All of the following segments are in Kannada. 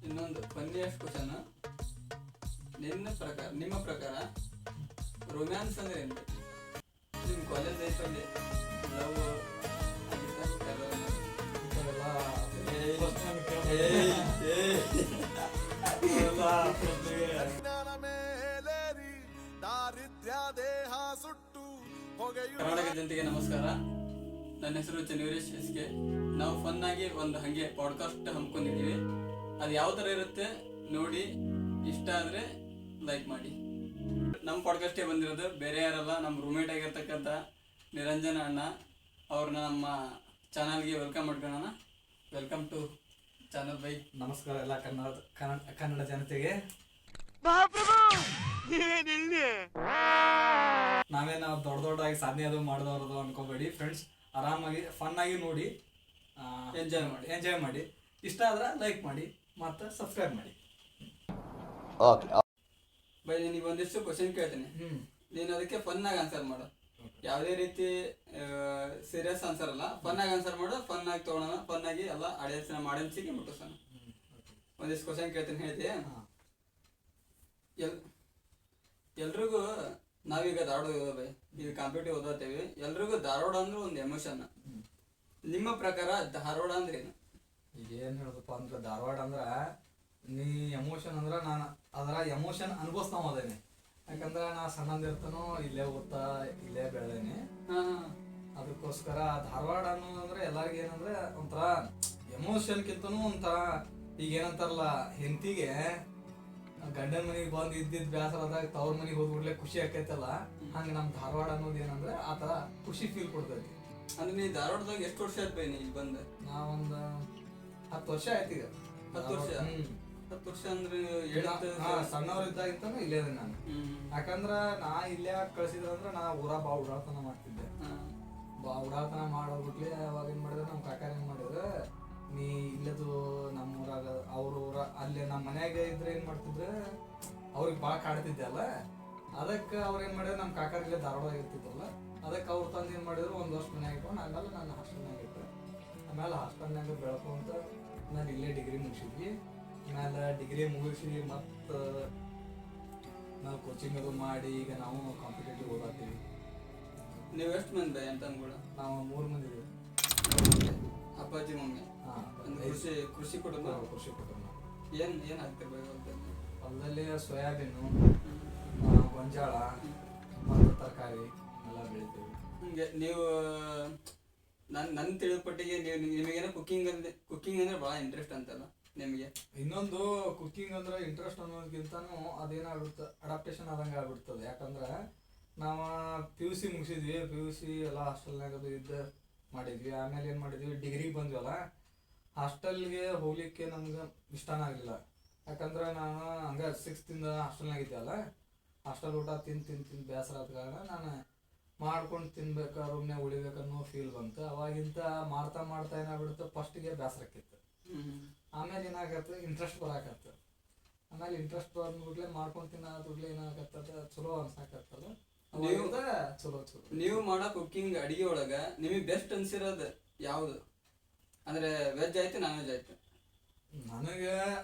ಇನ್ನೊಂದು ಫನ್ನಿಯಸ್ಟ್ ಕ್ವಶನ್, ನಿಮ್ಮ ಪ್ರಕಾರ ರೊಮ್ಯಾನ್ಸ್ ಅಂದ್ರೆ ಏನು? ನಿಮ್ಮ ಕಾಲೇಜ್ ಲೈಫಲ್ಲಿ ಲವ್ ಕರ್ನಾಟಕ ಜನತೆಗೆ ನಮಸ್ಕಾರ. ನನ್ನ ಹೆಸರು ಚನ್ನವೀರೇಶ್ ಎಸ್.ಕೆ. ನಾವು ಫನ್ ಆಗಿ ಒಂದು ಹಂಗೆ ಪಾಡ್ಕಾಸ್ಟ್ ಹಮ್ಮಿಕೊಂಡಿದ್ದೀವಿ. ಅದು ಯಾವ ಥರ ಇರುತ್ತೆ ನೋಡಿ, ಇಷ್ಟ ಆದರೆ ಲೈಕ್ ಮಾಡಿ. ನಮ್ಮ ಪಾಡ್ಕಾಸ್ಟೇ ಬಂದಿರೋದು ಬೇರೆ ಯಾರಲ್ಲ, ನಮ್ಮ ರೂಮೇಟ್ ಆಗಿರ್ತಕ್ಕಂಥ ನಿರಂಜನ ಅಣ್ಣ ಅವ್ರನ್ನ ನಮ್ಮ ಚಾನಲ್ಗೆ ವೆಲ್ಕಮ್ ಮಾಡ್ಕೊಳ್ಳೋಣ. Welcome to channel bye. ನಮಸ್ಕಾರ ಎಲ್ಲ ಕನ್ನಡ ಜನತೆಗೆ. ನಾವು ದೊಡ್ಡದಾಗಿ ಸಾಧನೆ ಅದು ಮಾಡಿದವ್ರದು ಅನ್ಕೋಬೇಡಿ ಫ್ರೆಂಡ್ಸ್. ಆರಾಮಾಗಿ ಫನ್ ಆಗಿ ನೋಡಿ, ಎಂಜಾಯ್ ಮಾಡಿ. ಇಷ್ಟ ಆದ್ರೆ ಲೈಕ್ ಮಾಡಿ ಮತ್ತು ಸಬ್ಸ್ಕ್ರೈಬ್ ಮಾಡಿ. ಬೈ, ನಿನಗೆ ಒಂದಿಷ್ಟು ಕ್ವಶನ್ ಕೇಳ್ತೀನಿ, ನೀನು ಅದಕ್ಕೆ ಫನ್ ಆಗಿ ಆನ್ಸರ್ ಮಾಡು. ಯಾವುದೇ ರೀತಿ ಸೀರಿಯಸ್ ಆನ್ಸರ್ ಅಲ್ಲ, ಫನ್ ಆಗಿ ಆನ್ಸರ್ ಮಾಡು. ಫನ್ ಆಗಿ ತೊಗೊಳೋಣ, ಫನ್ ಆಗಿ ಎಲ್ಲ ಆಡಿಯನ್ಸ್ನ ಮಾಡನ್ಸಿಗೆ ಮುಟ್ಟಿಸೋಣ. ಒಂದಿಷ್ಟು ಕ್ವಶನ್ ಕೇಳ್ತೀನಿ, ಹೇಳ್ತೀಯ? ಎಲ್ರಿಗೂ ನಾವೀಗ ಧಾರವಾಡ ಓದೋ ಬೈ, ಈಗ ಕಾಂಪಿಟೇಟಿವ್ ಓದತ್ತೇವೆ. ಎಲ್ರಿಗೂ ಧಾರವಾಡ ಅಂದ್ರೆ ಒಂದು ಎಮೋಷನ್. ನಿಮ್ಮ ಪ್ರಕಾರ ಧಾರವಾಡ ಅಂದ್ರೆ ಏನು? ಈಗ ಏನು ಹೇಳೋದಪ್ಪ ಅಂದ್ರೆ, ಧಾರವಾಡ ಅಂದ್ರೆ ನೀ ಎಮೋಷನ್ ಅಂದ್ರೆ ನಾನು ಅದರ ಎಮೋಷನ್ ಅನುಭವಿಸ್ತಾ ಹೋದೇನೆ. ಯಾಕಂದ್ರೆ ನಾ ಸಣ್ಣದಿರ್ತಾನೋ ಇಲ್ಲೇ ಓದ್ತಾ ಇಲ್ಲೇ ಬೆಳೆದೇನೆ. ಅದಕ್ಕೋಸ್ಕರ ಧಾರವಾಡ ಅನ್ನೋದಂದ್ರೆ ಎಲ್ಲರಿಗೂ ಏನಂದ್ರೆ ಒಂಥರ ಎಮೋಷನ್ಕಿಂತನೂ ಒಂಥರ, ಈಗ ಏನಂತಾರಲ್ಲ, ಹೆಂಡತಿಗೆ ಗಂಡನ ಮನೆಗೆ ಬಂದು ಇದ್ದಿದ್ದು ಬೇಸರದಾಗ ತವ್ರ ಮನೆಗೆ ಹೋಗ್ಬಿಡ್ಲೆ ಖುಷಿ ಆಕೈತಲ್ಲ, ಹಂಗೆ ನಮ್ಮ ಧಾರವಾಡ ಅನ್ನೋದು ಏನಂದ್ರೆ ಆ ಥರ ಖುಷಿ ಫೀಲ್ ಕೊಡ್ತೈತಿ. ಅಂದ್ರೆ ನೀ ಧಾರವಾಡದಾಗ ಎಷ್ಟು ವರ್ಷ ಆಯ್ತು ಬೈ ನೀ ಇಲ್ಲಿ ಬಂದ? ನಾವೊಂದು 10 ವರ್ಷ ಆಯ್ತು ಈಗ. 10 ವರ್ಷ? 10 ವರ್ಷ ಅಂದ್ರೆ ಸಣ್ಣವ್ರಿದ್ದಾಗಿಂತಾನು ಇಲ್ಲೇ ನಾನು. ಯಾಕಂದ್ರ ನಾ ಇಲ್ಲೇ ಕಳ್ಸಿದ್ರಂದ್ರ ನಾ ಬಾ ಉಡಾಳ್ತನ ಮಾಡ್ತಿದ್ದೆ. ಉಡಾಳ್ತನ ಮಾಡೋಗ್ಬಿಟ್ಲಿ ಅವಾಗ ಏನ್ ಮಾಡಿದ್ರೆ ನಮ್ಮ ಕಾಕಾರ ಏನ್ ಮಾಡಿದ್ರೆ, ನೀ ಇಲ್ಲದು ನಮ್ಮ ಊರಾಗ ಅವ್ರ ಊರ ಅಲ್ಲೇ ನಮ್ಮ ಮನ್ಯಾಗ ಇದ್ರೆ ಏನ್ ಮಾಡ್ತಿದ್ರೆ ಅವ್ರಿಗೆ ಭಾಳ ಕಾಡ್ತಿದ್ದೆ ಅಲ್ಲ. ಅದಕ್ಕೆ ಅವ್ರು ಏನ್ ಮಾಡಿದ್ರು, ನಮ್ಮ ಕಾಕಾರ ಇಲ್ಲೇ ಧಾರವಾಡ ಇರ್ತಿದ್ರಲ್ಲ, ಅದಕ್ಕೆ ಅವ್ರು ತಂದು ಏನ್ ಮಾಡಿದ್ರು, 1 ವರ್ಷ ಮನ್ಯಾಗ ಇಟ್ಕೊಂಡು ಆಮೇಲೆ ನಾನು ಹಾಸ್ಟೆಲ್ನಾಗ ಇದ್ದೆ. ಆಮೇಲೆ ಹಾಸ್ಟೆಲ್ನಾಗ ಬೆಳ್ಕೊಂತ ನಾನು ಇಲ್ಲೇ ಡಿಗ್ರಿ ಮುಗಿಸಿದ್ವಿ. ಆಮೇಲೆ ಡಿಗ್ರಿ ಮುಗಿಸಿ ಮತ್ತು ನಾವು ಕೋಚಿಂಗ್ ಅದು ಮಾಡಿ ಈಗ ನಾವು ಕಾಂಪಿಟೇಟಿವ್ ಓದಾತೀವಿ. ನೀವು ಎಷ್ಟು ಮಂದಿ ಅಂತ ಅನ್ಕೊಳ್ಳ? ನಾವು 3 ಮಂದಿ ಇದ್ದೀವಿ. ಅಪ್ಪಾಜಿ ಮಮ್ಮಿ. ಕೃಷಿ ಕುಟುಂಬ. ಏನ್ ಹಾಕ್ತೀರಿ ಬೈ ಹೊಲದಲ್ಲಿ? ಹೊಲದಲ್ಲಿ ಸೋಯಾಬೀನು, ಗೊಂಜಾಳ ಮತ್ತು ತರಕಾರಿ ಎಲ್ಲ ಬೆಳಿತೀವಿ. ಹಿಂಗೆ ನೀವು ನನ್ನ ತಿಳಿದ ಪಟ್ಟಿಗೆ ನಿಮಗೇನೋ ಕುಕ್ಕಿಂಗ್ ಅಂದ್ರೆ ಭಾಳ ಇಂಟ್ರೆಸ್ಟ್ ಅಂತಲ್ಲ ನಿಮಗೆ? ಇನ್ನೊಂದು ಕುಕ್ಕಿಂಗ್ ಅಂದ್ರೆ ಇಂಟ್ರೆಸ್ಟ್ ಅನ್ನೋದಕ್ಕಿಂತನೂ ಅದೇನಾಗ್ಬಿಡುತ್ತೆ, ಅಡಾಪ್ಟೇಷನ್ ಆದಂಗೆ ಆಗ್ಬಿಡ್ತದೆ. ಯಾಕಂದ್ರೆ ನಾವು PUC ಮುಗಿಸಿದ್ವಿ, PUC ಎಲ್ಲ ಹಾಸ್ಟೆಲ್ನಾಗ ಅದು ಇದ್ದು ಮಾಡಿದ್ವಿ. ಆಮೇಲೆ ಏನು ಮಾಡಿದ್ವಿ, ಡಿಗ್ರಿಗೆ ಬಂದ್ವಲ್ಲ, ಹಾಸ್ಟೆಲ್ಗೆ ಹೋಗ್ಲಿಕ್ಕೆ ನಮ್ಗೆ ಇಷ್ಟನೇ ಆಗಲಿಲ್ಲ. ಯಾಕಂದ್ರೆ ನಾನು ಹಂಗೆ 6th ಇಂದ ಹಾಸ್ಟೆಲ್ನಾಗ ಇದ್ದೆವಲ್ಲ, ಹಾಸ್ಟೆಲ್ ಊಟ ತಿಂದು ಬೇಸರ ಆದ ಕಾರಣ ನಾನು ಮಾಡ್ಕೊಂಡು ತಿನ್ಬೇಕು, ರೂಮ್ನಾಗ ಉಳಿಬೇಕನ್ನೋ ಫೀಲ್ ಬಂತು. ಅವಾಗಿಂತ ಮಾಡ್ತಾ ಏನಾಗ್ಬಿಡುತ್ತೆ, ಫಸ್ಟಿಗೆ ಬೇಸರಕ್ಕಿತ್ತು. ಆಮೇಲೆ ಏನಾಗತ್ತೆ, ಇಂಟ್ರೆಸ್ಟ್ ಬರಾಕತ್ತ. ಆಮೇಲೆ ಇಂಟ್ರೆಸ್ಟ್ ಬಂದ್ಬಿಟ್ಲೆ ಮಾಡ್ಕೊಂಡು ತಿನ್ನೋದ್ಬಿಟ್ಲೆ ಏನಾಗತ್ತದ, ಚಲೋ ಅನ್ಸಾಕತ್ತದ. ಚಲೋ ನೀವು ಮಾಡೋ ಕುಕ್ಕಿಂಗ್ ಅಡಿಗೆ ಒಳಗ ನಿಮಗೆ ಬೆಸ್ಟ್ ಅನ್ಸಿರೋದು ಯಾವುದು? ಅಂದ್ರೆ ವೆಜ್ ಆಯ್ತು, ನಾನ್ ವೆಜ್ ಆಯ್ತು? ನನಗೆ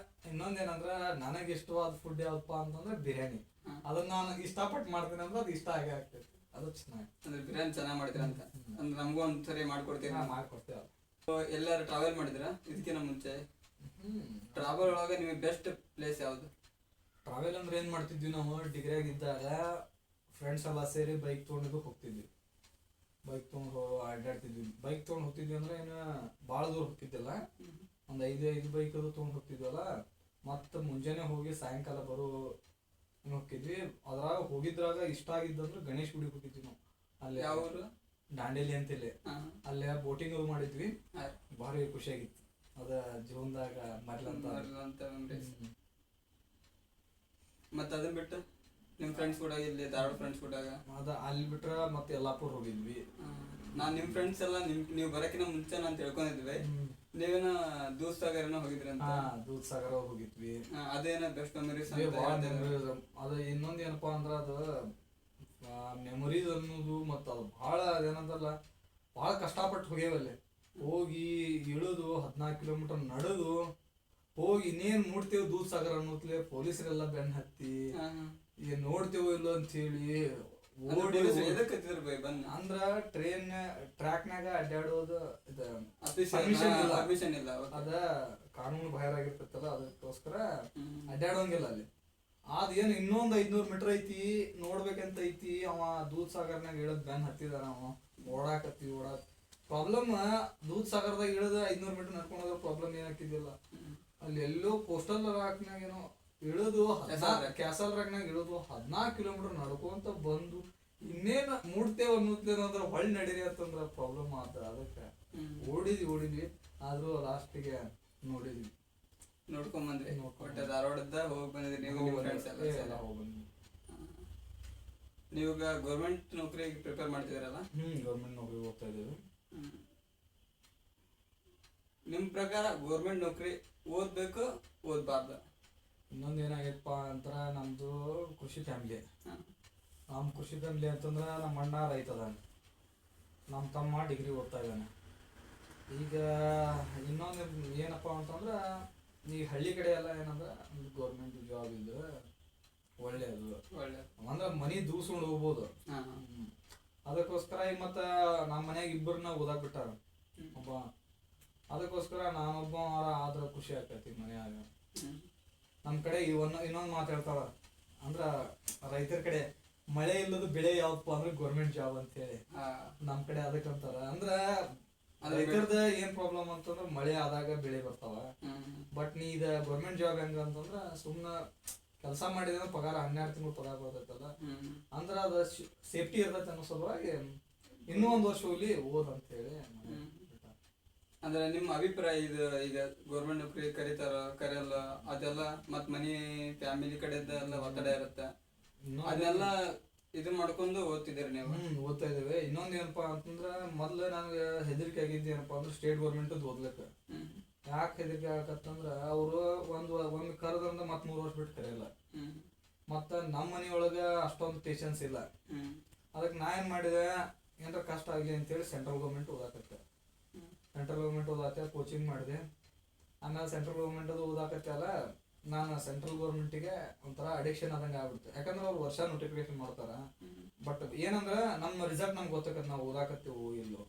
ಇನ್ನೊಂದೇನಂದ್ರೆ, ನನಗೆ ಇಷ್ಟವಾದ ಫುಡ್ ಯಾವಪ್ಪ ಅಂತಂದ್ರೆ ಬಿರಿಯಾನಿ. ಅದನ್ನ ನಾನು ಇಷ್ಟಪಟ್ಟು ಮಾಡ್ತೀನಿ ಅಂದ್ರೆ ಅದು ಇಷ್ಟ ಆಗೇ ಆಗ್ತೈತಿ. ಅದು ಚೆನ್ನಾಗಿ, ಅಂದ್ರೆ ಬಿರಿಯಾನಿ ಚೆನ್ನಾಗಿ ಮಾಡಿದ್ರ ಅಂತ ಅಂದ್ರೆ ನಮಗೂ ಒಂದ್ಸರಿ ಮಾಡ್ಕೊಡ್ತೀವಿ. ಮಾಡ್ಕೊಡ್ತೇವೆ. ಎಲ್ಲಾರು ಟ್ರಾವೆಲ್ ಮಾಡಿದ್ರ ಇದಕ್ಕಿಂತ ಮುಂಚೆ? ಟ್ರಾವೆಲ್ ಒಳಗೆ ನಿಮಗೆ ಬೆಸ್ಟ್ ಪ್ಲೇಸ್ ಯಾವುದು? ಟ್ರಾವೆಲ್ ಅಂದ್ರೆ ಏನ್ ಮಾಡ್ತಿದ್ವಿ, ನಾವು ಡಿಗ್ರಿಯಾಗ ಇದ್ದಾಗ ಫ್ರೆಂಡ್ಸ್ ಎಲ್ಲ ಸೇರಿ ಬೈಕ್ ತೊಗೊಂಡು ಹೋಗ್ತಿದ್ವಿ. ಬೈಕ್ ತೊಗೊಂಡು ಅಡ್ಡಾಡ್ತಿದ್ವಿ. ಬೈಕ್ ತೊಗೊಂಡು ಹೋಗ್ತಿದ್ವಿ ಅಂದ್ರೆ ಏನು ಭಾಳ ದೂರ ಹೋಗ್ತಿದ್ದಿಲ್ಲ, ಒಂದು 5 ಬೈಕ್ ಅದು ತೊಗೊಂಡು ಹೋಗ್ತಿದ್ವಲ್ಲ. ಮತ್ತು ಮುಂಜಾನೆ ಹೋಗಿ ಸಾಯಂಕಾಲ ಬರೋ ಹೋಗ್ತಿದ್ವಿ. ಅದ್ರಾಗ ಹೋಗಿದ್ರಾಗ ಇಷ್ಟ ಆಗಿದ್ದಂದ್ರೆ ಗಣೇಶ್ ಗುಡಿಗೆ ಹೋಗಿದ್ವಿ ನಾವು. ಅಲ್ಲಿ ಯಾವ ಊರು? ದಾಂಡೇಲಿ ಅಂತಿಲ್ಲ, ಅಲ್ಲೇ ಬೋಟಿಂಗ್ ಅದು ಮಾಡಿದ್ವಿ. ಭಾರಿ ಖುಷಿಯಾಗಿತ್ತು. ಅದ ಜೀವನದಾಗ ಮರ್ಲಂತ. ಮತ್ತೆ ಅದನ್ನ ಬಿಟ್ಟು ನಿಮ್ಮ ಫ್ರೆಂಡ್ಸ್ ಕೂಡ ಇಲ್ಲಿ ಧಾರವಾಡ ಫ್ರೆಂಡ್ಸ್ ಕೂಡ ಅಲ್ಲಿ ಬಿಟ್ರೆ ಮತ್ತೆ ಯಲ್ಲಾಪುರ ಹೋಗಿದ್ವಿ. ನಾನ್ ನಿಮ್ ಫ್ರೆಂಡ್ಸ್ ಎಲ್ಲ ನೀವು ಬರಕಿನ ಮುಂಚೆ ನಾನು ತಿಳ್ಕೊಂಡಿದ್ವಿ, ನೀವೇನ ದೂದ್ ಸಾಗರ್ ಏನೋ ಹೋಗಿದ್ರಿ ಅಂತ. ದೂದ್ ಸಾಗರ ಹೋಗಿದ್ವಿ. ಅದೇನ ಬೆಸ್ಟ್ ಮೆಮೊರೀಸ್? ಅದು ಇನ್ನೊಂದು ಏನಪ್ಪಾ ಅಂದ್ರೆ, ಅದು ಮೆಮೊರೀಸ್ ಅನ್ನೋದು ಮತ್ತು ಅದು ಭಾಳ ಅದೇನಂತಲ್ಲ, ಭಾಳ ಕಷ್ಟಪಟ್ಟು ಹೋಗ್ಯಾವಲ್ಲಿ. ಹೋಗಿ ಇಳಿದು 14 ಕಿಲೋಮೀಟರ್ ನಡೆದು ಹೋಗಿ ಇನ್ನೇನ್ ನೋಡ್ತೇವ್ ದೂದ್ ಸಾಗರ್ ಅನ್ನೋತ್ಲೆ ಪೊಲೀಸರೆಲ್ಲ ಬೆನ್ ಹತ್ತಿ ಈಗ ನೋಡ್ತೇವೋ ಇಲ್ಲೋ ಅಂತ ಹೇಳಿ ಓಡಿ ಅಂದ್ರ ಟ್ರೈನ್ ಟ್ರ್ಯಾಕ್ನಾಗ ಅಡ್ಡಾಡೋದು ಪರ್ಮಿಷನ್ ಇಲ್ಲ ಅದ ಕಾನೂನು ಬಾಹಿರ ಆಗಿರ್ತೈತಲ್ಲ ಅದಕ್ಕೋಸ್ಕರ ಅಡ್ಡಾಡೋಂಗಿಲ್ಲ ಅಲ್ಲಿ ಅದೇನು ಇನ್ನೊಂದ್ 500 ಮೀಟರ್ ಐತಿ ನೋಡ್ಬೇಕಂತ ಐತಿ. ಅವ ದೂದ್ ಸಾಗರ್ನಾಗ ಇಳದ್ ಬ್ಯಾನ್ ಹತ್ತಿದಾನ, ಅವ ಓಡಾಕತ್ತೀವಿ ಪ್ರಾಬ್ಲಮ್ ದೂದ್ ಸಾಗರದಾಗ ಇಳದ 500 ಮೀಟರ್ ನಡ್ಕೊಂಡು ಹೋದ್ರ ಪ್ರಾಬ್ಲಮ್ ಏನ್ ಹಾಕಿದಿಲ್ಲ. ಅಲ್ಲಿ ಎಲ್ಲೋ ಕೋಸ್ಟಲ್ ರಾಕ್ನಾಗ ಏನೋ ಇಳಿದು ಕ್ಯಾಸಲ್ ರಾಕ್ನಾಗ ಇಳಿದು 14 ಕಿಲೋಮೀಟರ್ ನಡ್ಕೊಂತ ಬಂದು ಇನ್ನೇನ್ ಮೂಡ್ತೇವ್ ಅನ್ನೋದ್ಲೇನಂದ್ರ ಹೊಳ್ ನಡೀರಿ ಅಂತಂದ್ರ ಪ್ರಾಬ್ಲಮ್ ಆತ. ಅದಕ್ಕೆ ಓಡಿದ್ವಿ ಆದ್ರೂ ಲಾಸ್ಟಿಗೆ ನೋಡಿದ್ವಿ, ನೋಡ್ಕೊಂಡ್ ಬಂದ್ರಿ. ಧಾರವಾಡದ ಹೋಗಿ ಬಂದಿದ್ರಿ ನೀವು ನಿಮ್ಮ ಫ್ರೆಂಡ್ಸ್ ಎಲ್ಲ ಹೋಗಿ ಬಂದ್ವಿ. ನೀವೀಗ ಗೌರ್ಮೆಂಟ್ ನೌಕರಿಗೆ ಪ್ರಿಪೇರ್ ಮಾಡ್ತಿದ್ದೀರಲ್ಲ? ಗೌರ್ಮೆಂಟ್ ನೌಕರಿ ಹೋಗ್ತಾ ಇದೀವಿ. ನಿಮ್ ಪ್ರಕಾರ ಗೌರ್ಮೆಂಟ್ ನೌಕರಿ ಓದ್ಬೇಕು ಓದ್ಬಾರ್ದು? ಇನ್ನೊಂದ್ ಏನಾಗೈತಪ್ಪ ಅಂದ್ರ ನಮ್ದು ಕೃಷಿ ಫ್ಯಾಮಿಲಿ. ನಮ್ ಕೃಷಿ ಫ್ಯಾಮಿಲಿ ಅಂತಂದ್ರ ನಮ್ಮ ಅಣ್ಣ ರೈತ ಅದಾನ, ನಮ್ಮ ತಮ್ಮ ಡಿಗ್ರಿ ಓದ್ತಾ ಇದ್ದಾನೆ. ಈಗ ಇನ್ನೊಂದು ಏನಪ್ಪಾ ಅಂತಂದ್ರ ಈ ಹಳ್ಳಿ ಕಡೆ ಎಲ್ಲ ಏನಂದ್ರ ಗೌರ್ಮೆಂಟ್ ಜಾಬ್ ಇದ್ದು ಒಳ್ಳೇದು ಅಂದ್ರ ಮನಿ ದೂಸ್ಕೊಂಡು ಹೋಗ್ಬೋದು. ಅದಕ್ಕೋಸ್ಕರ ಈಗ ಮತ್ತ ನಮ್ಮ ಮನ್ಯಾಗ ಇಬ್ಬರನ್ನ ಓದಾಕ್ ಬಿಟ್ಟಾರ ಒಬ್ಬ. ಅದಕ್ಕೋಸ್ಕರ ನಾನೊಬ್ಬ ಆದ್ರ ಖುಷಿ ಆಕೈತಿ ಮನ್ಯಾಗ. ನಮ್ ಕಡೆ ಇನ್ನೊಂದ್ ಮಾತು ಹೇಳ್ತಾರ ಅಂದ್ರ ರೈತರ ಕಡೆ ಮಳೆ ಇಲ್ಲದ ಬೆಳೆ ಯಾವಪ್ಪ ಅಂದ್ರೆ ಗೌರ್ಮೆಂಟ್ ಜಾಬ್ ಅಂತ ಹೇಳಿ. ನಮ್ ಕಡೆ ಅದಕ್ಕಂತಾರ. ಅಂದ್ರ ರೈತರದ ಏನ್ ಪ್ರಾಬ್ಲಮ್ ಅಂತಂದ್ರ ಮಳೆ ಆದಾಗ ಬೆಳೆ ಬರ್ತಾವ. ಬಟ್ ನೀ ಇದ ಗೌರ್ಮೆಂಟ್ ಜಾಬ್ ಹೆಂಗ ಅಂತಂದ್ರ ಸುಮ್ನ ಕೆಲಸ ಮಾಡಿದ್ರೆ ಪಗಾರ 12 ತಿಂಗಳು ಪಗಾರ ಬರ್ತೈತಲ್ಲ, ಅಂದ್ರ ಅದ ಸೇಫ್ಟಿ ಇರ್ತೈತಿ ಅನ್ನೋ ಸಲುವಾಗಿ ಇನ್ನೂ 1 ವರ್ಷ ಹೋಗ್ಲಿ ಓದ್ ಅಂತ ಹೇಳಿ. ಅಂದ್ರೆ ನಿಮ್ಮ ಅಭಿಪ್ರಾಯ ಇದು ಈಗ ಗೌರ್ಮೆಂಟ್ ನೌಕರಿ ಕರೀತಾರ ಕರೆಯಲ್ಲ ಅದೆಲ್ಲ ಮತ್ ಮನಿ ಫ್ಯಾಮಿಲಿ ಕಡೆದ ಎಲ್ಲ ಒತ್ತಡ ಇರುತ್ತೆ, ಅದನ್ನೆಲ್ಲ ಇದನ್ ಮಾಡ್ಕೊಂಡು ಓದ್ತಿದ್ದೀರಿ ನೀವು? ಓದ್ತಾ ಇದ್ದೇವೆ. ಇನ್ನೊಂದ್ ಏನಪ್ಪಾ ಅಂತಂದ್ರ ಮೊದ್ಲು ನನ್ಗೆ ಹೆದರಿಕೆ ಆಗಿದ್ದು ಏನಪ್ಪಾ ಅಂದ್ರೆ ಸ್ಟೇಟ್ ಗೌರ್ಮೆಂಟ್ ಓದ್ಲಿಕ್ಕ. ಯಾಕೆ ಹೆದರಿಕೆ ಆಗತ್ತಂದ್ರ ಅವ್ರು ಒಂದ್ ಕರೆದ್ರಿಂದ ಮತ್ 3 ವರ್ಷ ಬಿಟ್ಟು ಕರೆಯಲ್ಲ. ಮತ್ತ ನಮ್ಮ ಮನಿಯೊಳಗ ಅಷ್ಟೊಂದು ಪೇಷನ್ಸ್ ಇಲ್ಲ. ಅದಕ್ಕೆ ನಾ ಏನ್ ಮಾಡಿದೆ, ಏನಾರ ಕಷ್ಟ ಆಗ್ಲಿ ಅಂತೇಳಿ ಸೆಂಟ್ರಲ್ ಗೌರ್ಮೆಂಟ್ ಓದಾಕತ್ತೆ. ಸೆಂಟ್ರಲ್ ಗೌರ್ಮೆಂಟ್ ಓದಾಕ ಕೋಚಿಂಗ್ ಮಾಡಿದೆ. ಆಮೇಲೆ ಸೆಂಟ್ರಲ್ ಗೌರ್ಮೆಂಟ್ ಅದು ಓದಾಕತ್ತೆ ಅಲ್ಲ, ನಾನು ಸೆಂಟ್ರಲ್ ಗೌರ್ಮೆಂಟಿಗೆ ಒಂಥರ ಅಡಿಕ್ಷನ್ ಆದಂಗೆ ಆಗ್ಬಿಡ್ತು. ಯಾಕಂದ್ರೆ ಅವ್ರು ವರ್ಷ ನೋಟಿಫಿಕೇಶನ್ ಮಾಡ್ತಾರ. ಬಟ್ ಏನಂದ್ರ ನಮ್ಮ ರಿಸಲ್ಟ್ ನಮ್ಗೆ ಗೊತ್ತಾಗತ್ತೆ, ನಾವು ಓದಾಕತ್ತೀವೋ ಇಲ್ಲೋ,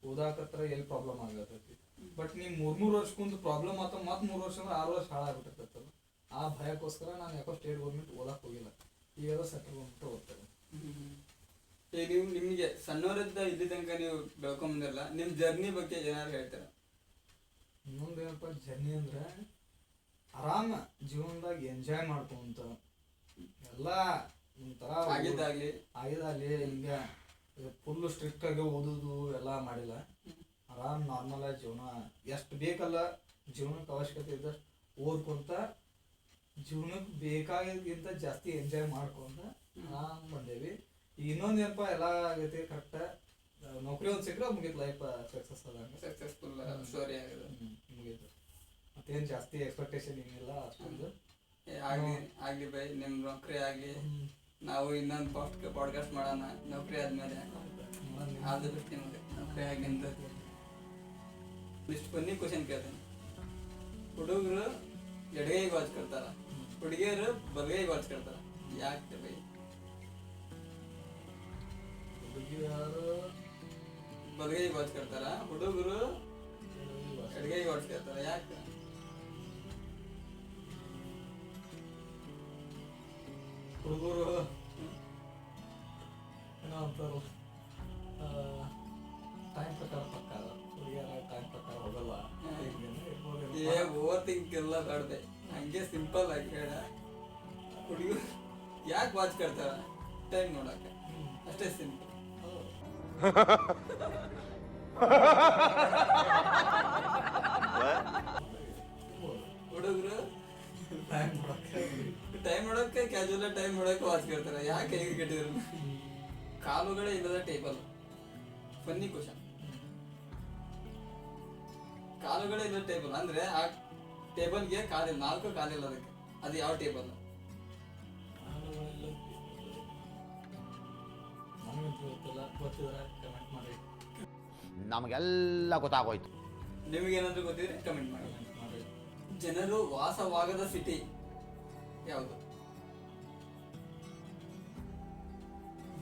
ಓದಾಕತ್ರ ಎಲ್ಲಿ ಪ್ರಾಬ್ಲಮ್ ಆಗತ್ತೈತಿ. ಬಟ್ ನೀವು 3 ವರ್ಷ ಕುಂದು ಪ್ರಾಬ್ಲಮ್ ಆತ ಮತ್ 3 ವರ್ಷ ಅಂದ್ರೆ 6 ವರ್ಷ ಹಾಳಾಗ್ಬಿಟ್ಟಿರ್ತೈತಲ್ಲ. ಆ ಭಯಕ್ಕೋಸ್ಕರ ನಾನು ಯಾಕೋ ಸ್ಟೇಟ್ ಗೌರ್ಮೆಂಟ್ ಓದಕ್ ಹೋಗಿಲ್ಲ. ಈಗ ಸೆಂಟ್ರಲ್ ಗೌರ್ಮೆಂಟ್ ಓದ್ತೇವೆ. ಈಗ ನೀವು ನಿಮ್ಗೆ ಸಣ್ಣವರಿದ್ದ ಇಲ್ಲಿ ತನಕ ನೀವು ಬೆಳ್ಕೊಂಬಂದಿರಲ್ಲ, ನಿಮ್ ಜರ್ನಿ ಬಗ್ಗೆ ಏನಾದ್ರು ಹೇಳ್ತೀರ? ಇನ್ನೊಂದೇನಪ್ಪ ಜರ್ನಿ ಅಂದ್ರೆ ಆರಾಮ ಜೀವನದಾಗ ಎಂಜಾಯ್ ಮಾಡ್ಕೊಂತ ಎಲ್ಲ ಒಂಥರ ಆಗಿದಾಗ್ಲಿ. ಈಗ ಫುಲ್ ಸ್ಟ್ರಿಕ್ಟ್ ಆಗಿ ಓದುದು ಎಲ್ಲ ಮಾಡಿಲ್ಲ. ಆರಾಮ್ ನಾರ್ಮಲ್ ಆಗಿ ಜೀವನ ಎಷ್ಟು ಬೇಕಲ್ಲ ಜೀವನಕ್ಕೆ ಅವಶ್ಯಕತೆ ಇದ್ದಷ್ಟು ಓದ್ಕೊಂತ ಜೀವನಕ್ಕೆ ಬೇಕಾಗಿದ್ಕಿಂತ ಜಾಸ್ತಿ ಎಂಜಾಯ್ ಮಾಡ್ಕೊಂತ ಆರಾಮ್ ಬಂದೇವಿ. ಈಗ ಇನ್ನೊಂದೇನಪ್ಪ ಎಲ್ಲ ಆಗೈತಿ ಕರೆಕ್ಟ್. ನೌಕರಿ ಒಂದು ಸಿಕ್ಕರೆ ಮುಗೀತು, ಲೈಫ್ ಸಕ್ಸಸ್ ಅದಂಗೆ ಸಕ್ಸಸ್ಫುಲ್ ಸ್ಟೋರಿ ಆಗಿದೆ, ಮುಗೀತು. ಮತ್ತೇನು ಜಾಸ್ತಿ ಎಕ್ಸ್ಪೆಕ್ಟೇಷನ್ ಏನಿಲ್ಲ ಅಷ್ಟೊಂದು. ಆಗ್ಲಿ ಬೈ, ನಿಮ್ ನೌಕರಿ ಆಗ್ಲಿ. ನಾವು ಇನ್ನೊಂದು ಪಾಡ್ಕಾಸ್ಟ್ ಮಾಡೋಣ ನೌಕರಿ ಆದ್ಮೇಲೆ. ಅದು ಬಿಟ್ಟು ನಿಮ್ಗೆ ನೌಕರಿ ಆಗಿ ಅಂತ ಇಷ್ಟು ಬನ್ನಿ ಕ್ವಶನ್ ಕೇಳ್ತೇನೆ. ಹುಡುಗರು ಎಡಗೈಗೆ ವಾಚ್ ಕೊಡ್ತಾರ, ಹುಡುಗಿಯರು ಬಲಗೈಗೆ ವಾಚ್ ಕೊಡ್ತಾರ, ಯಾಕೆ ಬೈ? ಬಲಗೈಗೆ ವಾಚ್ ಕೊಡ್ತಾರ, ಹುಡುಗರು ಎಡಗೈಗೆ ವಾಚ್ ಕೊಡ್ತಾರ, ಯಾಕೆ? ಹುಡುಗರು ಏನೋ ಅಂತಾರ ಟೈಮ್ ಪ್ರಕಾರ ಪಕ್ಕ, ಹುಡುಗಿಯರ ಟೈಮ್ ಪ್ರಕಾರ ಹೋಗಲ್ಲ. ಓವರ್ ಥಿಂಕ್ ಎಲ್ಲ ಬೇಡ್ದೆ, ಹಂಗೆ ಸಿಂಪಲ್ ಆಗಿ ಹೇಳ. ಹುಡುಗರು ಯಾಕೆ ವಾಚ್ ಕೊಡ್ತಾರ? ಟೈಮ್ ನೋಡಕ, ಅಷ್ಟೇ ಸಿಂಪಲ್. ಹುಡುಗರು ಟೈಮ್ ನೋಡಕ್ಕೆ ಕ್ಯಾಜುವಲ್ ಟೈಮ್ ನೋಡಕ್ಕೆ ವಾಚ್ ಕೇಳ್ತಾರೆ, ಯಾಕೆ ಹೇಗೆ ಕೆಟ್ಟಿದ್ರು? ಕಾಲುಗಳೇ ಇಲ್ಲದ ಟೇಬಲ್. Funny question. ಕಾಲುಗಳೇ ಇಲ್ಲದ ಟೇಬಲ್ ಅಂದ್ರೆ ಆ ಟೇಬಲ್ಗೆ ಕಾಲಿಲ್ಲ, 4 ಕಾಲಿಲ್ಲ, ಅದಕ್ಕೆ ಅದು ಯಾವ ಟೇಬಲ್? ನಮಗೆಲ್ಲ ಗೊತ್ತಾಗೋಯ್ತು. ನಿಮಗೇನಾದ್ರೂ ಗೊತ್ತಿದ್ರೆ ಕಮೆಂಟ್ ಮಾಡಿ. ಜನರು ವಾಸವಾಗದ ಸಿಟಿ ಯಾವುದು?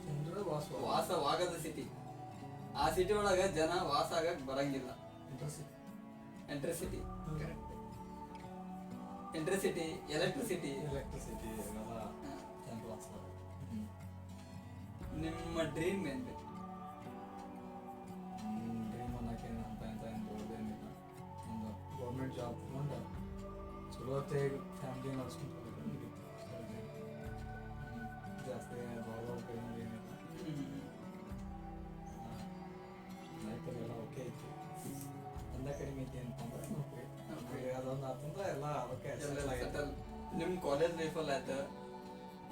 ಜನರ ವಾಸವಾಗದ ಸಿಟಿ. ಆ ಸಿಟಿ ಒಳಗ ಜನ ವಾಸ ಆಗಕ್ ಬರಂಗಿಲ್ಲ. ಎಂಟ್ರಿಸಿಟಿ. ಎಂಟ್ರಿಸಿಟಿ, ಎಲೆಕ್ಟ್ರಿಸಿಟಿ. ನಿಮ್ಮ ಡ್ರೀಮ್ ಏನ್ ಬೇಕು? ಡ್ರೀಮ್ ಅನ್ನಕ್ಕೆ ಅಂತ ದೊಡ್ಡದೇನಿಲ್ಲ. ಒಂದು ಗೌರ್ಮೆಂಟ್ ಜಾಬ್ ತಗೊಂಡು ಚಲೋ ಫ್ಯಾಮಿಲಿ ನಡ್ಸ್ಕೊಂಡು ಜಾಸ್ತಿ ದೊಡ್ಡ ಏನಿಲ್ಲ. ಲೈಫಲ್ಲೆಲ್ಲ ಓಕೆ ಐತಿ. ಎಲ್ಲ ಕಡಿಮೆ ಐತಿ ಅಂತಂದ್ರೆ ನೌಕರಿ ಅದೊಂದು ಆತಂದ್ರೆ ಎಲ್ಲ ಅದಕ್ಕೆ ಸೆಟಲ್. ನಿಮ್ ಕಾಲೇಜ್ ಲೈಫಲ್ಲಿ ಆಯ್ತು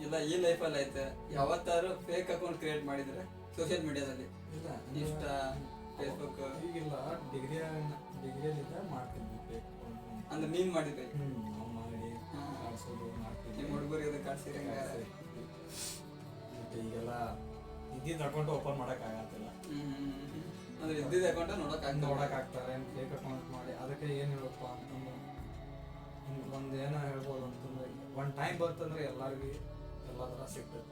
ಇಲ್ಲ ಈ ಲೈಫಲ್ಲಿ ಆಯ್ತು, ಯಾವತ್ತಾರು ಫೇಕ್ ಅಕೌಂಟ್ ಕ್ರಿಯೇಟ್ ಮಾಡಿದ್ರೆ ಸೋಷಿಯಲ್ ಮೀಡಿಯಾದಲ್ಲಿ? ಇಲ್ಲ ಇನ್ಸ್ಟಾ, ಫೇಸ್ಬುಕ್ ಈಗಿಲ್ಲ. ಡಿಗ್ರಿಯಲ್ಲಿದ್ದ ಮಾಡ್ತಿದ್ವಿ ಫೇಕ್ ಅಕೌಂಟ್. ಅಂದ್ರೆ ನೀನ್ ಮಾಡಿದ್ರಿ? ನಾವು ಮಾಡಿ ಕಾಡ್ಸೋದು ಮಾಡ್ತಿದ್ವಿ. ನಿಮ್ಮ ಹುಡುಗರಿಗೆ ಅದು ಕಾಡ್ಸಿರಿ? ಮತ್ತೆ ಈಗೆಲ್ಲ ಇದ್ದಿದ್ದ ಅಕೌಂಟ್ ಓಪನ್ ಮಾಡಕ್ ಆಗತ್ತಿಲ್ಲ. ಅಂದ್ರೆ ಇದ್ದಿದ್ದ ಅಕೌಂಟ್ ನೋಡಕ್ ಆಗ್ತಾರೆ. ಫೇಕ್ ಅಕೌಂಟ್ ಮಾಡಿ ಅದಕ್ಕೆ ಏನ್ ಹೇಳಪ್ಪ ಅಂತಂದ್ರೆ ಒಂದ್ ಏನೋ ಹೇಳ್ಬೋದು ಅಂತಂದ್ರೆ ಒಂದ್ ಟೈಮ್ ಬರ್ತಂದ್ರೆ ಎಲ್ಲಾರ್ಗಿ ಎಲ್ಲ ತರ ಸಿಗ್ತದೆ.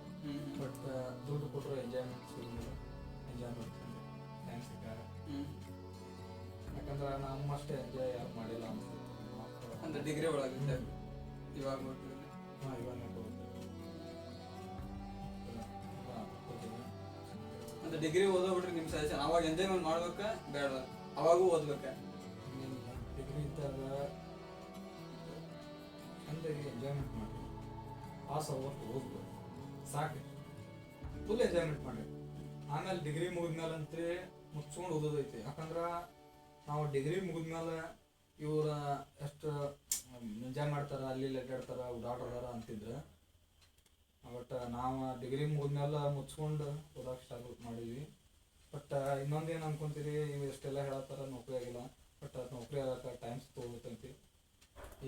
ಬಟ್ ದುಡ್ಡು ಕೊಟ್ಟರು ಎಂಜಾಯ್ಮೆಂಟ್ ಸಿಗೋದಿಲ್ಲ. ಎಂಜಾಯ್ಮೆಂಟ್ ಟೈಮ್ ಸಿಕ್ಕಾಗ ಯಾಕಂದ್ರೆ ನಮ್ಮಷ್ಟೇ ಎಂಜಾಯ್ ಯಾರು ಮಾಡಿಲ್ಲ ಅನ್ಸುತ್ತೆ. ಅಂದ್ರೆ ಡಿಗ್ರಿ ಒಳಗೆ ಇವಾಗ ಇವಾಗ ಅಂದ್ರೆ ಡಿಗ್ರಿ ಓದೋಬಿಟ್ರೆ ನಿಮ್ ಸಜೆಷನ್ ಅವಾಗ ಎಂಜಾಯ್ಮೆಂಟ್ ಮಾಡ್ಬೇಕ ಬೇಡ? ಅವಾಗೂ ಓದ್ಬೇಕ? ಡಿಗ್ರಿ ಇದ್ದಾಗ ಚಂದಾಗಿ ಎಂಜಾಯ್ಮೆಂಟ್ ಮಾಡಿ ಪಾಸ್ ಆಗೋಷ್ಟು ಓದ್ಬೋದು ಸಾಕು. ಫುಲ್ ಎಂಜಾಯ್ಮೆಂಟ್ ಮಾಡಿ ಆಮೇಲೆ ಡಿಗ್ರಿ ಮುಗಿದ್ಮೇಲಂತೂ ಮುಚ್ಕೊಂಡು ಓದೋದೈತಿ. ಯಾಕಂದ್ರೆ ನಾವು ಡಿಗ್ರಿ ಮುಗಿದ್ಮೇಲೆ ಇವ್ರ ಎಷ್ಟು ಎಂಜಾಯ್ ಮಾಡ್ತಾರ, ಅಲ್ಲಿ ಅಡ್ಡಾಡ್ತಾರ, ಓಡಾಡ್ತಾರ ಅಂತಿದ್ರೆ. ಬಟ್ ನಾವು ಡಿಗ್ರಿ ಮುಗಿದ್ಮೇಲೆ ಮುಚ್ಕೊಂಡು ಓದಕ್ಕೆ ಸ್ಟಾರ್ಟ್ ಮಾಡಿದ್ವಿ. ಬಟ್ ಇನ್ನೊಂದೇನು ಅನ್ಕೊಂತೀರಿ, ಇವು ಎಷ್ಟೆಲ್ಲ ಹೇಳತ್ತಾರ ನೌಕರಿ ಆಗಿಲ್ಲ. ಬಟ್ ನೌಕರಿ ಆಗಕ್ಕೆ ಟೈಮ್ಸ್ ತೊಗೊಳ್ತೈತಿ.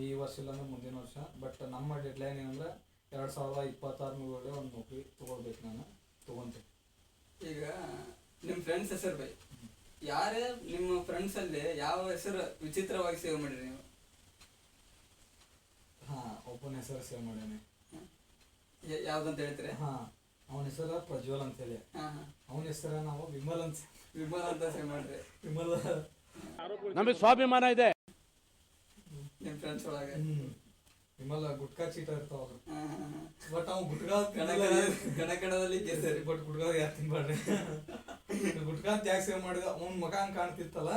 ಈ ವರ್ಷ ಇಲ್ಲಾಂದ್ರೆ ಮುಂದಿನ ವರ್ಷ. ಬಟ್ ನಮ್ಮ ಡೆಡ್ಲೈನ್ ಏನಂದ್ರೆ 2026 ಮುಗಿದ್ರೆ ಒಂದು ನೌಕರಿ ತೊಗೊಳ್ಬೇಕು. ನಾನು ತೊಗೊಂತೀನಿ. ಈಗ ನಿಮ್ಮ ಫ್ರೆಂಡ್ಸ್ ಹೆಸರು ಬೈ, ಯಾರೇ ನಿಮ್ಮ ಫ್ರೆಂಡ್ಸ್ ಅಲ್ಲಿ ಯಾವ ಹೆಸರು ವಿಚಿತ್ರವಾಗಿ ಸೇವ್ ಮಾಡಿರಿ ನೀವು? ಒಬ್ಬನ ಹೆಸರು ಸೇವ್ ಮಾಡೇನೆ. ಯಾವ್ದಂತ ಹೇಳ್ತೀರಿ? ಅವನ ಹೆಸರು ಪ್ರಜ್ವಲ್ ಅಂತ ಹೇಳಿ. ಅವನ ಹೆಸರು ನಾವು ವಿಮಲ್ ಅಂತ ಸೇವ್ ಮಾಡ್ರಿ. ವಿಮಲ್ ನಮಗೆ ಸ್ವಾಭಿಮಾನ ಇದೆ. ನಿಮ್ ಫ್ರೆಂಡ್ಸ್ ಒಳಗೆ ವಿಮಲ್ ಗುಟ್ಕಾ ಚೀಟ ಇರ್ತಾವ. ಬಟ್ ಅವ್ನು ಗುಟ್ಕಾ ಕಣಕಣದಲ್ಲಿ ಕೇಸರಿ. ಬಟ್ ಗುಟ್ಕಾ ಯಾರು ತಿನ್ಬಾರ್ರಿ. ಗುಟ್ಕಾ ಅಂತ ಯಾಕೆ ಸೇವ್ ಮಾಡಿದ? ಅವ್ನ ಮಗ ಹಂಗ್ ಕಾಣ್ತಿತ್ತಲ್ಲ,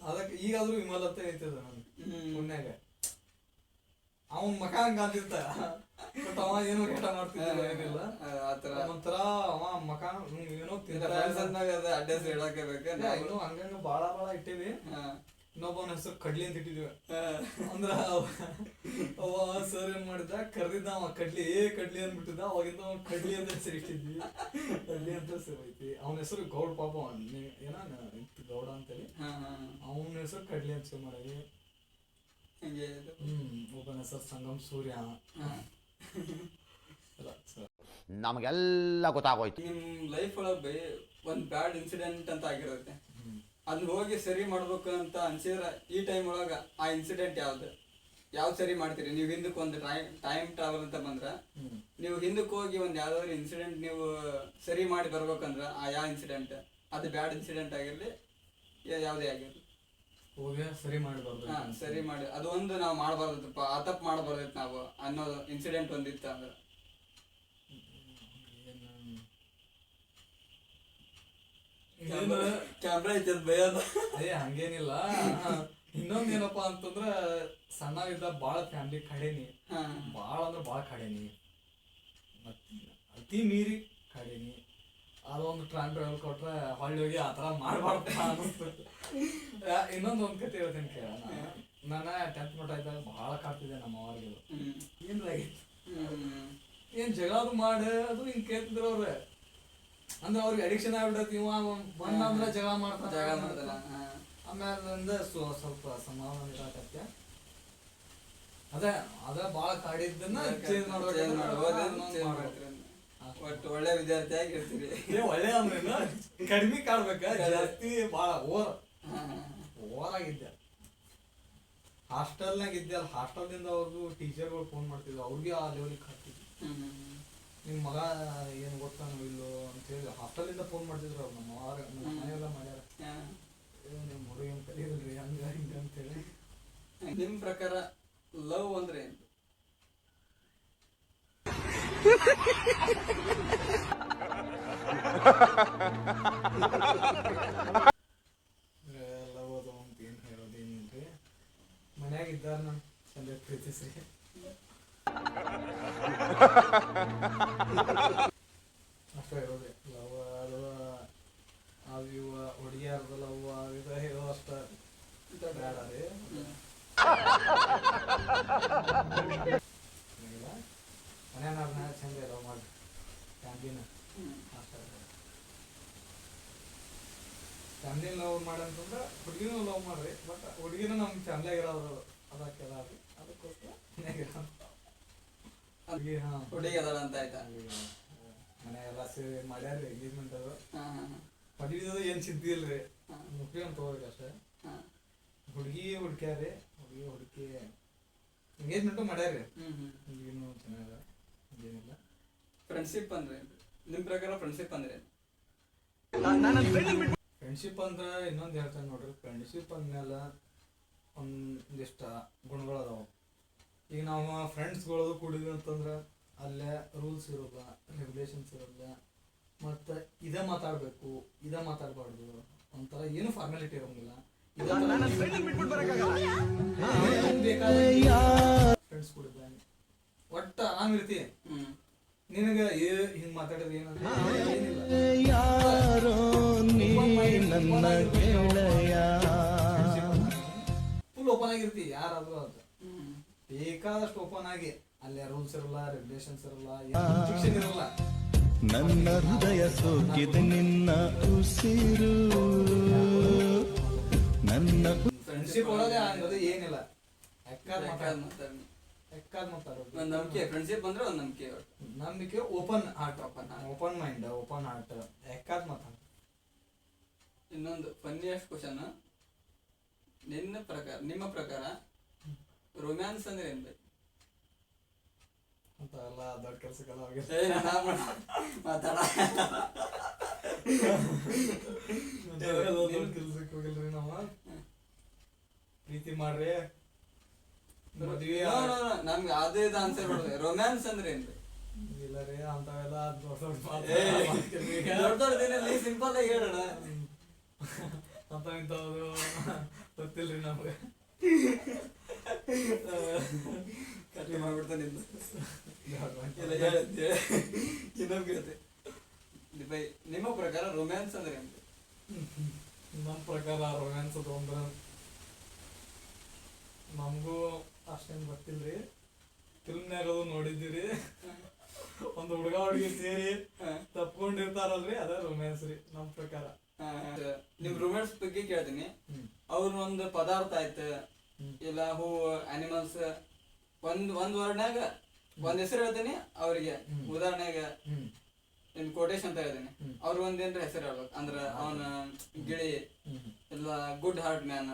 ಅದಕ್ಕೆ ಈಗಾದ್ರೂ ವಿಮಲ್ ಅಂತ ಐತದ ನಾನು ಪುಣ್ಯಾಗ. ಅವನ್ ಮಗ ಹಂಗ ಅಂತಿರ್ತ. ಬಟ್ ಅವ ಏನೋ ಊಟ ಮಾಡ್ತಿದ್ದ ಏನಿಲ್ಲ. ಒಂಥರ ಅವ ಮಕ ಏನೋ ಅಡ್ರೆಸ್ ಹೇಳಕ್ಕೆ ಬೇಕು. ಇನ್ನು ಹಂಗಂಗ ಬಾಳ ಇಟ್ಟೇವಿ. ಇನ್ನೊಬ್ಬನ ಹೆಸರು ಕಡ್ಲಿ ಅಂತ ಇಟ್ಟಿದ್ವಿ. ಅಂದ್ರ ಅವ ಸರ್ ಏನ್ ಮಾಡಿದ, ಕರ್ದಿದ್ದ ಅವ ಕಡ್ಲಿ ಅಂದ್ಬಿಟ್ಟಿದ್ದ. ಅವಾಗಿಂದ ಅವ ಕಡ್ಲಿ ಅಂತ ಹೆಸರು ಇಟ್ಟಿದ್ವಿ. ಕಡ್ಲಿ ಅಂತ ಹೆಸರು ಐತಿ. ಅವನ ಹೆಸರು ಗೌಡ್. ಪಾಪ ಏನ ಗೌಡ ಅಂತೇಳಿ ಅವನ ಹೆಸರು ಕಡ್ಲಿ ಅಂತ ಸೇವ್ ಮಾಡಿದ್ವಿ. ಒಬ್ಬನ ಹೆಸರು ಸಂಗಮ್ ಸೂರ್ಯ. ನಮಗೆಲ್ಲ ಗೊತ್ತಾಗೋಯ್ತು. ನಿಮ್ ಲೈಫ್ ಒಳಗೆ ಒಂದ್ ಬ್ಯಾಡ್ ಇನ್ಸಿಡೆಂಟ್ ಅಂತ ಆಗಿರುತ್ತೆ, ಅದನ್ನ ಹೋಗಿ ಸರಿ ಮಾಡ್ಬೇಕು ಅಂತ ಅನ್ಸಿದ್ರ ಈ ಟೈಮ್ ಒಳಗ ಆ ಇನ್ಸಿಡೆಂಟ್ ಯಾವ್ದು ಸರಿ ಮಾಡ್ತೀರಿ ನೀವು? ಹಿಂದಕ್ಕೆ ಒಂದು ಟೈಮ್ ಟ್ರಾವೆಲ್ ಅಂತ ಬಂದ್ರ ನೀವು ಹಿಂದಕ್ಕೆ ಹೋಗಿ ಒಂದ್ ಯಾವ್ದಾದ್ರು ಇನ್ಸಿಡೆಂಟ್ ನೀವು ಸರಿ ಮಾಡಿ ಬರ್ಬೇಕಂದ್ರ ಆ ಯಾವ ಇನ್ಸಿಡೆಂಟ್, ಅದು ಬ್ಯಾಡ್ ಇನ್ಸಿಡೆಂಟ್ ಆಗಿರ್ಲಿ ಯಾವ್ದೇ ಆಗಿರ್ಲಿ, ಹೋಗಿ ಸರಿ ಮಾಡಬಾರ್ದು. ಸರಿ ಮಾಡಿ ಅದು ಒಂದು ನಾವು ಮಾಡಬಾರ್ದಪ್ಪ, ಆ ತಪ್ಪು ಮಾಡಬಾರ್ದೈತೆ ನಾವು ಅನ್ನೋದು ಇನ್ಸಿಡೆಂಟ್ ಒಂದಿತ್ತು ಅಂದ್ರೆ ಕ್ಯಾಮ್ರಾ ಐತೆ ಭಯದ. ಹಂಗೇನಿಲ್ಲ. ಇನ್ನೊಂದೇನಪ್ಪಾ ಅಂತಂದ್ರ ಸಣ್ಣವಿದ್ದ ಬಾಳ ಫ್ಯಾಮಿಲಿ ಕಡೆನಿ, ಬಾಳ ಅಂದ್ರ ಬಾಳ ಕಡೆನಿ, ಅತಿ ಮೀರಿ ಕಡೆನಿ. ಅದೊಂದು ಟ್ರಾವೆಲ್ ಕೊಟ್ರೆ ಹೊಳ್ಳಿ ಹೋಗಿ ಆತರ ಮಾಡ್ಬಾರ್ದ ಅನಿಸ್ತು. ಇನ್ನೊಂದು ಕತೆ ಹೇಳ್ತೀನಿ ಕೇಳ. ನಾನು 10th ಮಟ್ಟ ಇದ್ದಾಗ ಬಹಳ ಕಾಡ್ತಿದ್ದೆ ನಮ್ಮ ಅವ್ರಿಗೆ. ಏನ್ ಜಗಳದು ಮಾಡಿ ಅದು ಹಿಂಗ್ ಕೇಳ್ತಿದ್ರು ಅವ್ರ. ಅಂದ್ರೆ ಅವ್ರಿಗೆ ಅಡಿಕ್ಷನ್ ಆಗ್ಬಿಡತ್ತೆ. ಇವ ಬಂದ ಅಂದ್ರೆ ಜಗಳ ಮಾಡ್ತಾನ. ಆಮೇಲೆ ಸ್ವಲ್ಪ ಸಮಾಧಾನ ಇರಾಕತ್ತೆ. ಅದ ಬಾಳ ಕಾಡಿದ್ದನ್ನ ಚೇಂಜ್ ಮಾಡ್ಬೇಕು. ಒಟ್ಟು ಒಳ್ಳೆ ವಿದ್ಯಾರ್ಥಿ ಇರ್ತೀರಿ. ಒಳ್ಳೆ ಅಂದ್ರೇನು ಕಡಿಮೆ ಕಾಡ್ಬೇಕ, ಜಾಸ್ತಿ ಬಾಳ ಓವರ್ ಆಗಿದ್ದೆ. ಹಾಸ್ಟೆಲ್ನಾಗ ಇದ್ದೆ ಅಲ್ಲ, ಹಾಸ್ಟೆಲ್ದಿಂದ ಅವ್ರಿಗೂ ಟೀಚರ್ಗಳು ಫೋನ್ ಮಾಡ್ತಿದ್ವು, ಅವ್ರಿಗೆ ಆ ಲೆವೆಲಿಗೆ ಹಾಕ್ತಿದ್ವಿ. ನಿಮ್ಮ ಮಗ ಏನು ಗೊತ್ತಾನೋ ಇಲ್ಲೋ ಅಂತೇಳಿ ಹಾಸ್ಟೆಲಿಂದ ಫೋನ್ ಮಾಡ್ತಿದ್ರು ಅವ್ರು. ನಮ್ಮ ಮನೆಯೆಲ್ಲ ಮಾಡ್ಯಾರ, ನಿಮ್ಮ ಹುಡುಗ ಏನು ಕಲಿಯೋದಿಲ್ರಿ ಹಂಗ ಹಿಂಗ ಅಂತೇಳಿ. ನಿಮ್ ಪ್ರಕಾರ ಲವ್ ಅಂದ್ರೆ ಏನು? ಲವ್ ಅದು ಅಂತ ಏನು ಹೇಳೋದೇನಿಲ್ರಿ, ಮನ್ಯಾಗ ಇದ್ದಾರ ನಾನು ಚಂದ ಪ್ರೀತಿಸ್ರಿ ಅಷ್ಟೇ ಇರೋದೆ. ಲವ್ ಅದು ಅವು ಇವು ಹುಡುಗಿಯಾರ್ದು ಲವ್ ಇದು ಹೇಳೋ ಅಷ್ಟ ಬೇಡ ರೀ. ಮನೆಯವ್ರನ್ನ ಚಂದ ಲವ್ ಮಾಡಿ ಫ್ಯಾಮ್ಲಿನ ಅಷ್ಟೇ. ಫ್ಯಾಮ್ಲಿನ ಲವ್ ಮಾಡಂತಂದ್ರೆ ಹುಡುಗಿನೂ ಲವ್ ಮಾಡ್ರಿ, ಬಟ್ ಹುಡುಗಿನೂ ನಮ್ಮ ಫ್ಯಾಮ್ಲಿಯಾಗ ಇರೋರು ಅದಕ್ಕೆ ಅದಾರಿ, ಅದಕ್ಕೋಸ್ಕರ ಹುಡುಗಿ ಹುಡುಗಿ ಅದಾಳ ಅಂತ ಆಯ್ತಾ? ಮನೆಯೆಲ್ಲ ಸೇರಿ ಮಾಡ್ಯಾರ್ರಿ ಎಂಗೇಜ್ಮೆಂಟ್ ಅದು. ಮದುವೆದು ಏನು ಚಿಂತೆ ಇಲ್ರಿ, ಮುಖ್ಯ ಅಂತ ಹೋಗ್ಬೇಕು ಅಷ್ಟೇ. ಹುಡುಗಿ ಹುಡ್ಕ್ಯಾರಿ, ಹುಡುಕಿ ಎಂಗೇಜ್ಮೆಂಟು ಮಾಡ್ಯಾರಿ. ಹುಡುಗಿನೂ ಚೆನ್ನಾಗ ಏನಿಲ್ಲ. ಫ್ರೆಂಡ್ಶಿಪ್ ಅಂದ್ರೆ ನಿಮ್ ಪ್ರಕಾರ ಫ್ರೆಂಡ್ಶಿಪ್ ಅಂದ್ರೆ ಫ್ರೆಂಡ್ಶಿಪ್ ಅಂದ್ರೆ ಇನ್ನೊಂದು ಹೇಳ್ತಾನೆ ನೋಡ್ರಿ. ಫ್ರೆಂಡ್ಶಿಪ್ ಅಂದ್ಮೇಲೆ ಒಂದಿಷ್ಟ ಗುಣಗಳು ಅದಾವ. ಈಗ ನಾವು ಫ್ರೆಂಡ್ಸ್ಗಳು ಕೂಡಿದ್ವಿ ಅಂತಂದ್ರೆ ಅಲ್ಲೇ ರೂಲ್ಸ್ ಇರೋಲ್ಲ, ರೆಗ್ಯುಲೇಷನ್ಸ್ ಇರೋಲ್ಲ, ಮತ್ತು ಇದೇ ಮಾತಾಡಬೇಕು ಇದೇ ಮಾತಾಡಬಾರ್ದು, ಒಂಥರ ಏನು ಫಾರ್ಮಾಲಿಟಿ ಇರೋಂಗಿಲ್ಲ. ಫ್ರೆಂಡ್ಸ್ ಕೂಡಿದ್ದಾನೆ ಒಟ್ಟು ಆರಾಮ್ ಇರ್ತಿ. ನಿನಗೆ ಹಿಂಗೆ ಮಾತಾಡಿದ್ರೆ ಏನಂದ್ರೆ ಫುಲ್ ಓಪನ್ ಆಗಿರ್ತಿ ಯಾರಾದ್ರೂ ಅದು ಬೇಕಾದಷ್ಟು ಓಪನ್ ಆಗಿ. ಅಲ್ಲೇ ರೂಲ್ಸ್ ಇರಲ್ಲ, ರೆಗ್ಯುಲೇಷನ್ಸ್ ಇರಲ್ಲ, ರಿಸ್ಟ್ರಿಕ್ಷನ್ ಇರಲ್ಲ. ನನ್ನ ಹೃದಯ ಸೋಕಿದೆ ನಿನ್ನ ಉಸಿರು, ನನ್ನ ಫ್ರೆಂಡ್ಶಿಪ್ ಒಳಗೆ ಅನ್ನೋದು ಏನಿಲ್ಲ, ಎಕ್ಕಾದ್ ಮಾತಾಡೋದು. ಒಂದ್ ನಂಬಿಕೆ. ಫ್ರೆಂಡ್ಶಿಪ್ ಅಂದ್ರೆ ಒಂದ್ ನಂಬಿಕೆ. ನಂಬಿಕೆ, open heart, open mind, open heart, ಎಕ್ಕಾದ್ ಮಾತಾಡ. ಇನ್ನೊಂದು ಫನ್ನಿಯಸ್ಟ್ ಕ್ವಶನ್, ನಿಮ್ಮ ಪ್ರಕಾರ ರೊಮ್ಯಾನ್ಸ್ ಅಂದ್ರೆ ಏನ್ ಬೇಕು ಅಂತ ಎಲ್ಲ ದೊಡ್ಡ ಕೆಲ್ಸಕ್ಕೆಲ್ಲ ಮಾತಾಡ. ಕೆಲ್ಸಕ್ಕೆ ಹೋಗಿಲ್ರಿ ನಾವು. ಪ್ರೀತಿ ಮಾಡ್ರಿ, ಮದ್ವೆ ನಮ್ಗೆ ಅದೇ ಆನ್ಸರ್ ಕೊಡೋದು. ರೊಮ್ಯಾನ್ಸ್ ಅಂದ್ರೆ ಏನ್ ಬೇಕು? ಇಲ್ಲ ರೀ ಅಂತವೆಲ್ಲ ದೊಡ್ಡ ದೊಡ್ಡದೇನಲ್ಲಿ ಸಿಂಪಲ್ ಆಗಿ ಹೇಳೋಣ. ಅಂತ ಇಂಥವ್ರು ಗೊತ್ತಿಲ್ರಿ ನಮ್ಗೆ. ಕಟ್ಟಿ ಮಾಡ್ಬಿಡ್ತಾನೆ ಹೇಳುತ್ತೆ. ಇನ್ನೊಂದು ಕೇಳುತ್ತೆ, ನಿಮ್ಮ ಪ್ರಕಾರ ರೊಮ್ಯಾನ್ಸ್ ಅಂದ್ರೆ ಏನ್? ನಮ್ಮ ಪ್ರಕಾರ ರೊಮ್ಯಾನ್ಸ್ ಅದು ಅಂದ್ರೆ ನಮಗೂ ಅಷ್ಟೇನು ಗೊತ್ತಿಲ್ರಿ. ಫಿಲ್ಮ್ನಾಗ ಅದು ನೋಡಿದ್ದೀರಿ, ಒಂದು ಹುಡುಗ ಹುಡುಗಿ ಸೇರಿ ತಪ್ಕೊಂಡಿರ್ತಾರಲ್ರಿ, ಅದ ರೊಮ್ಯಾನ್ಸ್ ರೀ ನಮ್ಮ ಪ್ರಕಾರ. ನಿಮ್ ರೊಮ್ಯಾನ್ಸ್ ಬಗ್ಗೆ ಕೇಳ್ತೀನಿ. ಅವ್ರ ಒಂದು ಪದಾರ್ಥ ಆಯ್ತು, ಇಲ್ಲ ಹೂ, ಅನಿಮಲ್ಸ್, ಒಂದ್ ವರ್ಡ್ನಾಗ ಒಂದ್ ಹೆಸರು ಹೇಳ್ತೀನಿ ಅವ್ರಿಗೆ. ಉದಾಹರಣೆಗ ನಿಮ್ ಕೋಟೇಶ್ ಅಂತ ಹೇಳ್ತೀನಿ, ಅವ್ರ ಒಂದೇನ್ರ ಹೆಸರು ಹೇಳ್ಬೇಕು. ಅಂದ್ರ ಅವನ ಗಿಳಿ ಇಲ್ಲ ಗುಡ್ ಹಾರ್ಟ್ ಮ್ಯಾನ್.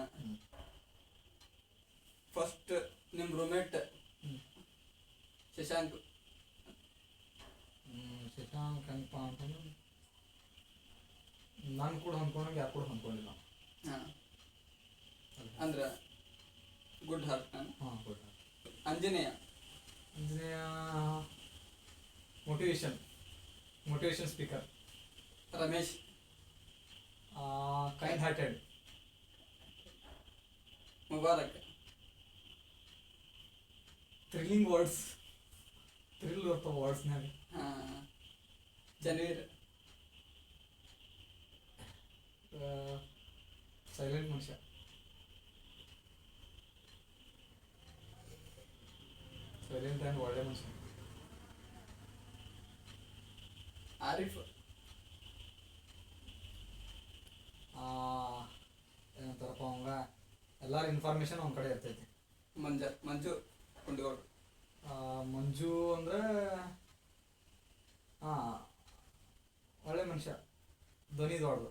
ಫಸ್ಟ್ ನಿಮ್ ರೂಮೇಟ್ ಶಶಾಂಕ್. ಶಶಾಂಕ್ ಹೆಂಗಪ್ಪ ಅಂತಂದ್ರೆ ನಾನು ಕೂಡ ಹೊಂದ್ಕೊಂಡಂಗೆ ಯಾರು ಕೂಡ ಹೊಂದ್ಕೊಂಡಿಲ್ಲ. ಅಂದ್ರ good heart man. Good. Anjaneya motivation speaker. Ramesh kind hearted. Mubarak thrilling words, thrill ಬರ್ತಾವ ವರ್ಡ್ಸ್ನಾಗ. ಜನವೀರ್ ಸೈಲೆಂಟ್ ಮನುಷ್ಯ. ಸೈಲೆಂಟ್ ಆ್ಯಂಡ್ ಒಳ್ಳೆ ಮನುಷ್ಯ. ಆರಿಫ್ ಏನಂತಾರಪ್ಪ ಅವಂಗ, ಎಲ್ಲಾರ ಇನ್ಫಾರ್ಮೇಶನ್ ಅವನ ಕಡೆ ಇರ್ತೈತಿ. ಮಂಜು ಕುಂಡಗೋಡು. ಮಂಜು ಅಂದ್ರೆ ಒಳ್ಳೆ ಮನುಷ್ಯ, ಧ್ವನಿ ದೊಡ್ಡದು.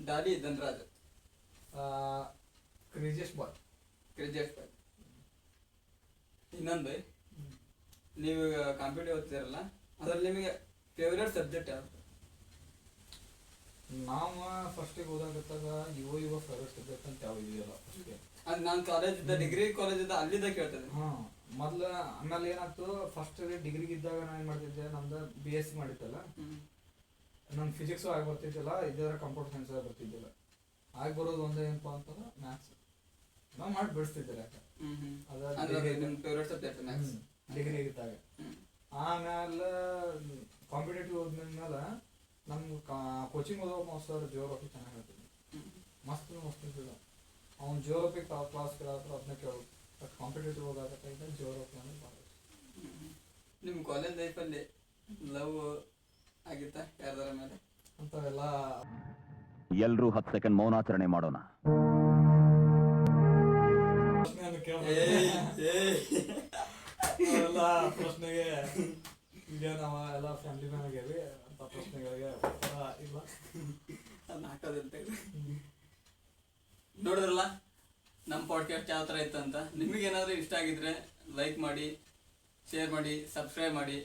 ದಾಲಿ ಧನರಾಜ್. ಕ್ರೇಜಿಯಸ್ಟ್ ಬಾಯ್. ಇನ್ನೊಂದು, ನೀವು ಕಾಂಪಿಟೇಟಿವ್ ಓದ್ತಿರಲ್ಲ, ಅದ್ರಲ್ಲಿ ನಿಮಗೆ ಫೇವ್ರೇಟ್ ಸಬ್ಜೆಕ್ಟ್ ಯಾವುದು? ನಾವು ಫಸ್ಟಿಗೆ ಓದಾಗತ್ತಾಗ ಇವ ಫೇವ್ರೇಟ್ ಸಬ್ಜೆಕ್ಟ್ ಅಂತ ಯಾವ ಇದೆಯಲ್ಲ ಫಸ್ಟಿಗೆ. ಅದು ನಾನು ಕಾಲೇಜ್ ಇದ್ದ ಡಿಗ್ರಿ ಕಾಲೇಜ್ ಇದ್ದ ಅಲ್ಲಿದ್ದ ಕೇಳ್ತದೆ. ಮೊದ್ಲು ಆಮೇಲೆ ಏನಾಯ್ತು, ಫಸ್ಟ್ ಡಿಗ್ರಿಗೆ ಇದ್ದಾಗ ನಾನು ಏನು ಮಾಡ್ತಿದ್ದೆ, ನಮ್ದು BSc ಮಾಡಿದ್ದಲ್ಲ, ನಂಗೆ ಫಿಸಿಕ್ಸು ಆಗಿ ಬರ್ತಿದ್ದಿಲ್ಲ, ಇದರ ಕಂಪ್ಯೂಟರ್ ಸೈನ್ಸ್ ಬರ್ತಿದ್ದಿಲ್ಲ. ಆಗಿ ಬರೋದು ಒಂದೇ ಏನಪ್ಪ ಅಂತಂದ್ರೆ ಮ್ಯಾಥ್ಸ್. ನಾವು ಮಾಡಿ ಬಿಡಿಸ್ತಿದ್ದಿಲ್ಲ ಯಾಕೆ ಫೇವ್ರೇಟ್ ಸಬ್ಜೆಕ್ಟ್ ಮ್ಯಾಥ್ಸ್ ಡಿಗ್ರಿ ಇದ್ದಾಗ. ಆಮೇಲೆ ಕಾಂಪಿಟೇಟಿವ್ ಹೋದ್ಮೇಲೆ ನಮ್ಮ ಕೋಚಿಂಗ್ ಓದೋ ಮಾಸ್ತರ್ ಜಿಯೋಗ್ರಫಿ ಚೆನ್ನಾಗಿ ಹೇಳ್ತಿದ್ದೆ, ಮಸ್ತ್ ಇದ್ದಿಲ್ಲ. ಅವ್ನು ಜಿಯೋಗ್ರಫಿ ಕ್ಲಾಸ್ ಕೇಳಾದ್ರೆ ಅದನ್ನ ಕೇಳೋದು. ಬಟ್ ಕಾಂಪಿಟೇಟಿವ್ ಹೋದಾಗತ್ತ ಜಿಯೋಗ್ರಫಿ ಅಂದ್ರೆ ಭಾಳ ನಿಮ್ಮ ಕಾಲೇಜ್ ಲೈಫಲ್ಲಿ ಲವ್ ಆಗಿತ್ತಾ ಯಾರ್ದಾರ ಮೇಲೆ? ಅಂಥವೆಲ್ಲ ಎಲ್ರೂ 10 ಸೆಕೆಂಡ್ ಮೌನಾಚರಣೆ ಮಾಡೋಣ. ಅವೆಲ್ಲ ಪ್ರಶ್ನೆಗೆ ಈಗ ನಾವು ಎಲ್ಲ ಫ್ಯಾಮಿಲಿ ಮ್ಯಾನ್ ಆಗ್ಯಾವಿ ಅಂತ ಪ್ರಶ್ನೆಗಳಿಗೆ ಉತ್ತರ ಇಲ್ಲ. ಅದನ್ನ ಹಾಕೋದಂತ ನೋಡಿದ್ರಲ್ಲ ನಮ್ಮ ಪಾಡ್ಕಾಸ್ಟ್ ಯಾವ ಥರ ಇತ್ತು ಅಂತ. ನಿಮಗೇನಾದರೂ ಇಷ್ಟ ಆಗಿದ್ರೆ ಲೈಕ್ ಮಾಡಿ, ಶೇರ್ ಮಾಡಿ, ಸಬ್ಸ್ಕ್ರೈಬ್ ಮಾಡಿ.